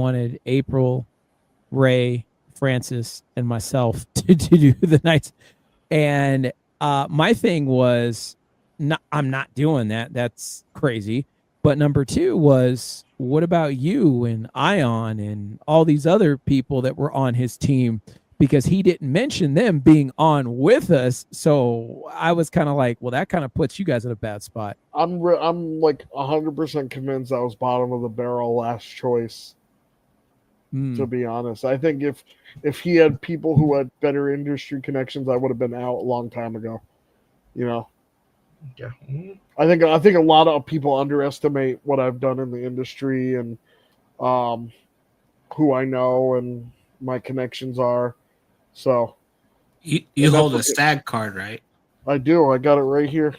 wanted April, Ray, Francis, and myself to do the nights. And my thing was, I'm not doing that. That's crazy. But number two was, what about you and Ion and all these other people that were on his team? Because he didn't mention them being on with us. So I was kind of like, well, that kind of puts you guys in a bad spot. I'm like 100% convinced I was bottom of the barrel last choice. To be honest, I think if he had people who had better industry connections, I would have been out a long time ago. You know, Yeah. I think a lot of people underestimate what I've done in the industry and who I know and my connections are. So you hold a SAG card, right? I do. I got it right here.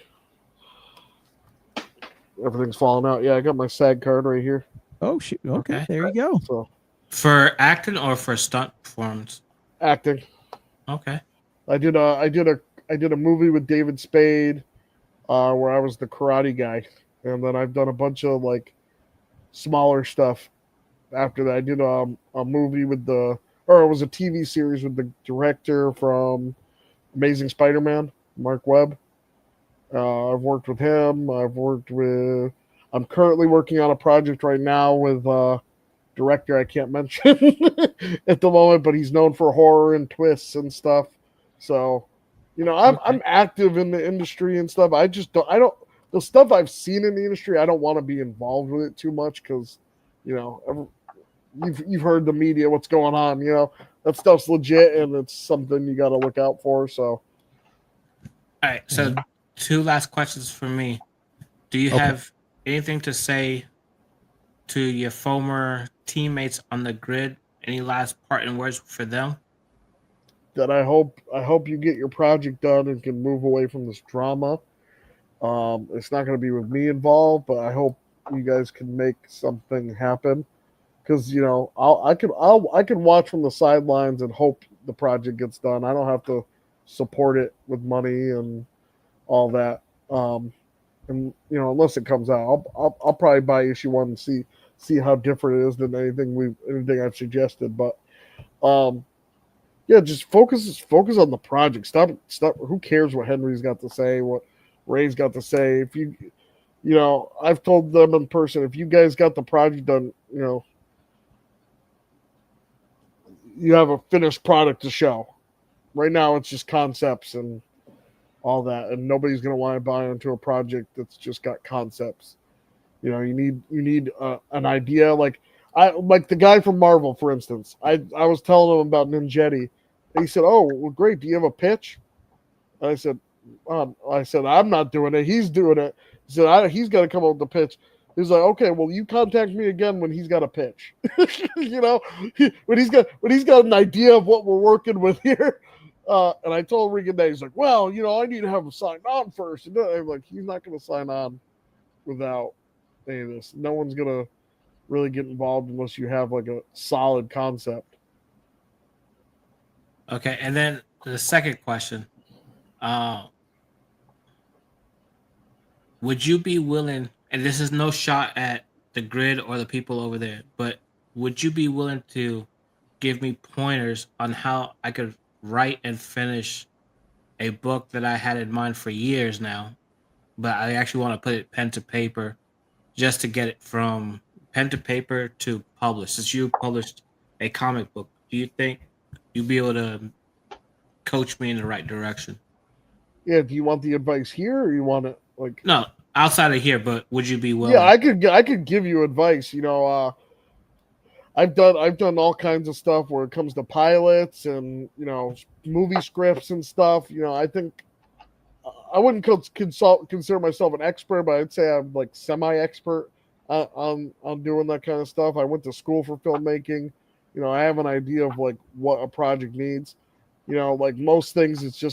Everything's falling out. Yeah, I got my SAG card right here. Oh shoot! Okay. There you go. So for acting or for stunt performance? Acting. Okay. I did a movie with David Spade, where I was the karate guy, and then I've done a bunch of like smaller stuff. After that, I did a movie with it was a TV series with the director from Amazing Spider-Man, Mark Webb. I've worked with him. I'm currently working on a project right now with director I can't mention at the moment, but he's known for horror and twists and stuff. So, I'm active in the industry and stuff. The stuff I've seen in the industry, I don't want to be involved with it too much because, you've heard the media, what's going on. That stuff's legit and it's something you got to look out for. So, all right. So, two last questions for me. Do you have anything to say to your former teammates on the grid? Any last parting words for them? That I hope you get your project done and can move away from this drama. It's not going to be with me involved, but I hope you guys can make something happen. Because I can watch from the sidelines and hope the project gets done. I don't have to support it with money and all that. And unless it comes out, I'll probably buy issue 1 and see how different it is than anything I've suggested. But just focus on the project. Stop. Who cares what Henry's got to say? What Ray's got to say? If I've told them in person, if you guys got the project done, you have a finished product to show. Right now, it's just concepts and all that, and nobody's going to want to buy into a project that's just got concepts. You need an idea. Like the guy from Marvel, for instance. I was telling him about Ninjetti, and he said, "Oh, well, great. Do you have a pitch?" And I said, "I'm not doing it. He's doing it." He said, "He's got to come up with the pitch." He's like, "Okay, well, you contact me again when he's got a pitch." When he's got an idea of what we're working with here. And I told Regan that he's like, "Well, I need to have him sign on first." And I'm like, he's not going to sign on without any of this. No one's going to really get involved unless you have like a solid concept. Okay, and then the second question: would you be willing? And this is no shot at the grid or the people over there, but would you be willing to give me pointers on how I could write and finish a book that I had in mind for years now, but I actually want to put it pen to paper just to get it from pen to paper to publish? Since you published a comic book, do you think you'd be able to coach me in the right direction? Yeah, do you want the advice here or you want it like No, outside of here, but would you be willing? Yeah, I could give you advice. I've done all kinds of stuff where it comes to pilots and movie scripts and stuff. I think I wouldn't consider myself an expert, but I'd say I'm like semi-expert on doing that kind of stuff. I went to school for filmmaking. I have an idea of like what a project needs. Like most things, it's